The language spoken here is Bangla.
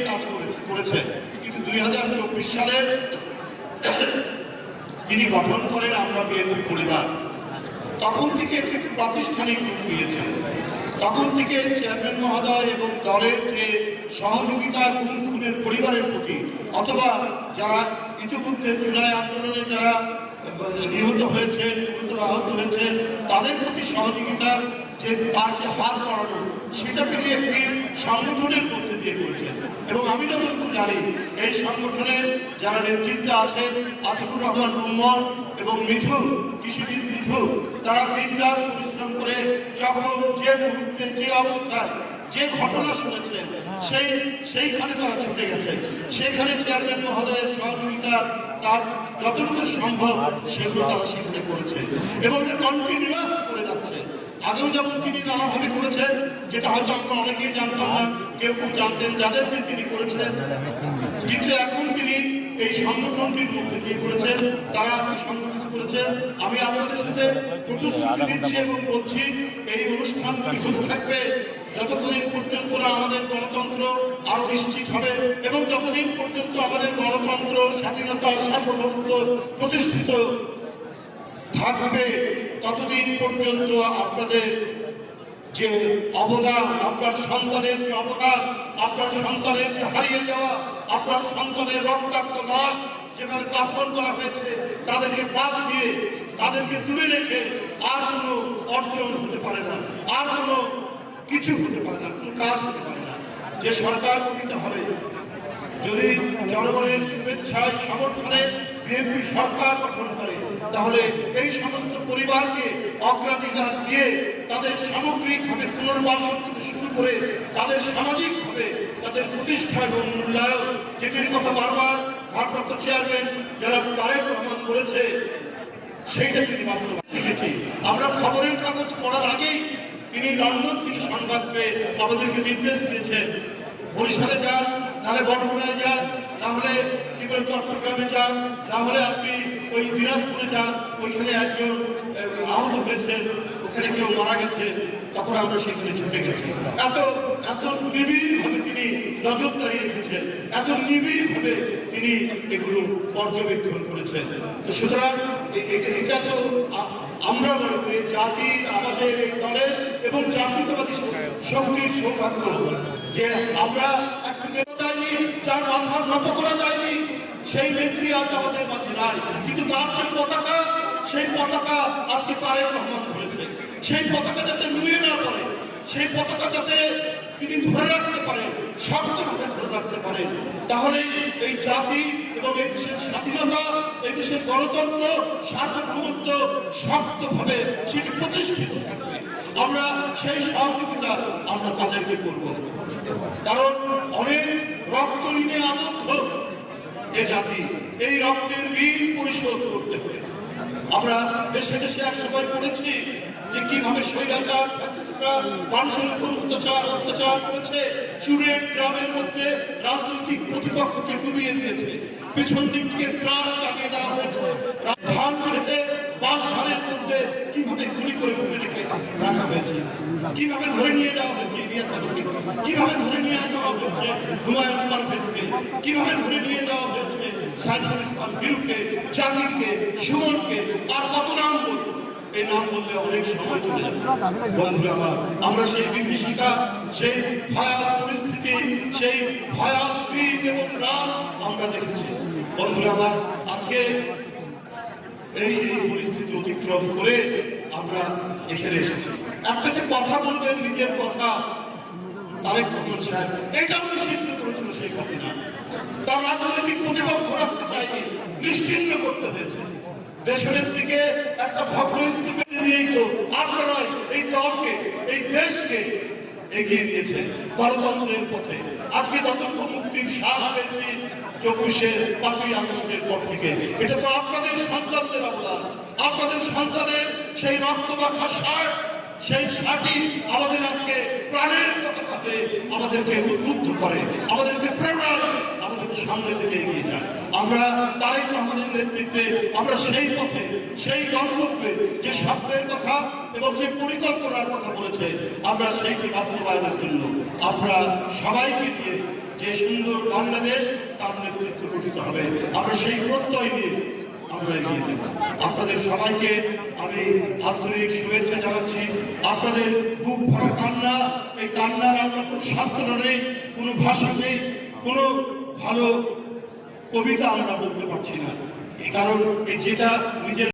কাজ করেছে, কিন্তু 2024 সালে তিনি গঠন করেন আমরা বিএনপি পরিবার। তখন থেকে একটি প্রাতিষ্ঠানিক রূপ নিয়েছে। তখন থেকে চেয়ারম্যান মহোদয় এবং দলের যে সহযোগিতা খুনের পরিবারের প্রতি, অথবা যারা ইতিপূর্বে জুলাই আন্দোলনে যারা নিহত হয়েছে, গুরুতর আহত হয়েছে, তাদের প্রতি সহযোগিতার যে তার যে হাত বাড়ানো, সেটা থেকে একটি সংগঠনের মধ্যে দিয়ে করেছে। এবং আমি যতটুকু জানি এই সংগঠনের যারা নেতৃত্বে আছেন, আতিকুর রহমান রুম্মন এবং মিঠু, কৃষিবিদ মিঠু, তারা দিনরাত পরিশ্রম করে যখন যে মুহূর্তে যে অবস্থায় যে ঘটনা শুনেছেন সেইখানে তারা ছুটে গেছে। সেখানে চেয়ারম্যান মহোদয়ের সহযোগিতা তার যতটুকু সম্ভব সেগুলো তারা সেখানে করেছে এবং কন্টিনিউয়াস করে যাচ্ছে। আগেও যেমন তিনি নানাভাবে করেছেন, যেটা হয়তো আমরা অনেকেই জানতাম না, কেউ কেউ জানতেন যাদেরকে তিনি করেছেন, কিন্তু এখন তিনি এই সংগঠনটির মধ্যে দিয়ে করেছেন, তারা আজকে সংগঠন করেছে। আমি আপনাদের সাথে প্রতিশ্রুতি দিচ্ছি এবং বলছি, এই অনুষ্ঠান বিশুদ্ধ থাকবে যতদিন পর্যন্ত আমাদের গণতন্ত্র আরো নিশ্চিত হবে এবং যতদিন পর্যন্ত আমাদের গণতন্ত্র, স্বাধীনতা, সার্বভৌমত্ব প্রতিষ্ঠিত থাকবে, ততদিন পর্যন্ত আপনাদের যে অবদান, আপনার সন্তানের যে অবদান, আপনার সন্তানের যে হারিয়ে যাওয়া, আপনার সন্তানের রক্তাক্ত লাশ যেখানে দাফন করা হয়েছে, তাদেরকে বাদ দিয়ে, তাদেরকে দূরে রেখে আর কোনো অর্জন হতে পারে না, আর কোনো কিছু হতে পারে না, কোনো কাজ হতে পারে না। যে সরকার গঠিত হবে, যদি জনগণের শুভেচ্ছায় সমর্থনে বিএনপি সরকার গঠন করে, তাহলে এই সমস্ত পরিবারকে অগ্রাধিকার দিয়ে তাদের সামগ্রিকভাবে পুনর্বাসন থেকে শুরু করে তাদের সামাজিকভাবে তাদের প্রতিষ্ঠা এবং মূল্যায়ন, যেটির কথা বারবার ভারপ্রাপ্ত চেয়ারম্যান যারা তারেক রহমান করেছে, সেইটা তিনি বাস্তবায়ন দেখেছি। আমরা খবরের কাগজ পড়ার আগেই তিনি লন্ডন থেকে সংবাদ পেয়ে আমাদেরকে নির্দেশ দিয়েছেন, বরিশালে যান, নাহলে বর্ধমানে যান, নাহলে কি করে চট্টগ্রামে যান, নাহলে আপনি ওই দিনাজপুরে যান, ওইখানে একজন আহত হয়েছেন, ওখানে কেউ মারা গেছে। তখন আমরা সেখানে ছুটে গেছি। এত নিবিড়ভাবে তিনি নজরদারি রেখেছেন, এত নিবিড়ভাবে তিনি এগুলো পর্যবেক্ষণ করেছেন। তো সুতরাং এটা তো আমরা মনে করি জাতির, আমাদের এই দলের এবং জাতীয়তাবাদী শক্তির সৌভাগ্য যে আমরা একটা নেতা যায়নি, যার মাথা নত করা যায়নি, সেই নেত্রী আজ আমাদের মাঝে নাই, কিন্তু তার যে পতাকা, সেই পতাকা আজকে তারেক রহমান ধরেছে। সেই পতাকা যাতে নুয়ে না পড়ে, সেই পতাকা যাতে তিনি ধরে রাখতে পারেন, শক্তভাবে ধরে রাখতে পারেন, তাহলে এই জাতি এবং এই দেশের স্বাধীনতা, এই দেশের গণতন্ত্র, সার্বভৌমত্ব শক্তভাবে সেটি প্রতিষ্ঠিত থাকবে। আমরা সেই সহযোগিতা আমরা তাদেরকে করব, কারণ অনেক রক্ত ঋণে আবদ্ধ এ জাতি, এই রক্তের ঋণ পরিশোধ করতে হবে। আমরা দেশে দেশে একসময় পড়েছি যে কিভাবে স্বৈরাচার ফ্যাসিস্টরা মানুষের উপর অত্যাচার করেছে, চুরের গ্রামের মধ্যে রাজনৈতিক প্রতিপক্ষকে ডুবিয়ে দিয়েছে, পিছন দিক থেকে ট্রাক চালিয়ে দেওয়া হয়েছে, ধান খেতে বাস ধানের মধ্যে কিভাবে গুলি করে রেখে রাখা হয়েছে, কিভাবে ধরে নিয়ে যাওয়া হয়েছে ইলিয়াস আলীকে, কিভাবে ধরে নিয়ে যাওয়া হয়েছে হুমায়ুন পারভেজকে, কিভাবে ধরে নিয়ে যাওয়া হয়েছে সাইফুল ইসলাম বিরুকে, জাকিরকে, সুমনকে, আর কত নাম বলবো, এই নাম বললে অনেক সময় চলে যাবে। বন্ধুরা আমার, আমরা সেই বিভীষিকা, সেই ভয়াল পরিস্থিতি, সেই ভয়াল দিন এবং রাত আমরা দেখেছি। বন্ধুরা আমার, আজকে এই পরিস্থিতি অতিক্রম করে আমরা এখানে এসেছি। একটা যে কথা বলবেন, নিজের কথা, তারেক রহমান সাহেব এটাও নিষিদ্ধ করেছিল সেই কথা না, তার রাজনৈতিক প্রতিপক্ষ রাখতে চাইনি, নিশ্চিহ্ন করতে হয়েছে। দেশের দিকে একটা ভগ্ন স্তূপে দিয়েই তো আপনারা এই দলকে, এই দেশকে এগিয়ে দিয়েছে গণতন্ত্রের পথে। আজকে যতটুকু মুক্তির শ্বাস পেয়েছি 5ই আগস্টের পর থেকে, এটা তো আপনাদের সন্তানদের অবদান, আপনাদের সন্তানের সেই রক্তমাখা সার, সেই সাথী আমাদের আজকে প্রাণের কথাতে আমাদেরকে উদ্বুদ্ধ করে, আমাদেরকে প্রেরণা, আমাদেরকে সামনে থেকে এগিয়ে যায়। আমরা তারেক রহমানের নেতৃত্বে আমরা সেই পথে, সেই গন্তব্যে যে শব্দের কথা এবং যে পরিকল্পনার কথা বলেছে, আমরা সেইটি বাস্তবায়নের জন্য আমরা সবাইকে নিয়ে যে সুন্দর বাংলাদেশ তার নেতৃত্ব গঠিত হবে। আমরা সেই প্রত্যয় নিয়ে আমরা এগিয়ে যাব। আপনাদের সবাইকে আমি আন্তরিক শুভেচ্ছা জানাচ্ছি। আপনাদের বুক ভরা কান্না, এই কান্নার আমরা কোনো সান্ত্বনা নেই, কোনো ভাষা নেই, কোনো ভালো কবিতা আমরা বলতে পারছি না, কারণ যেটা নিজের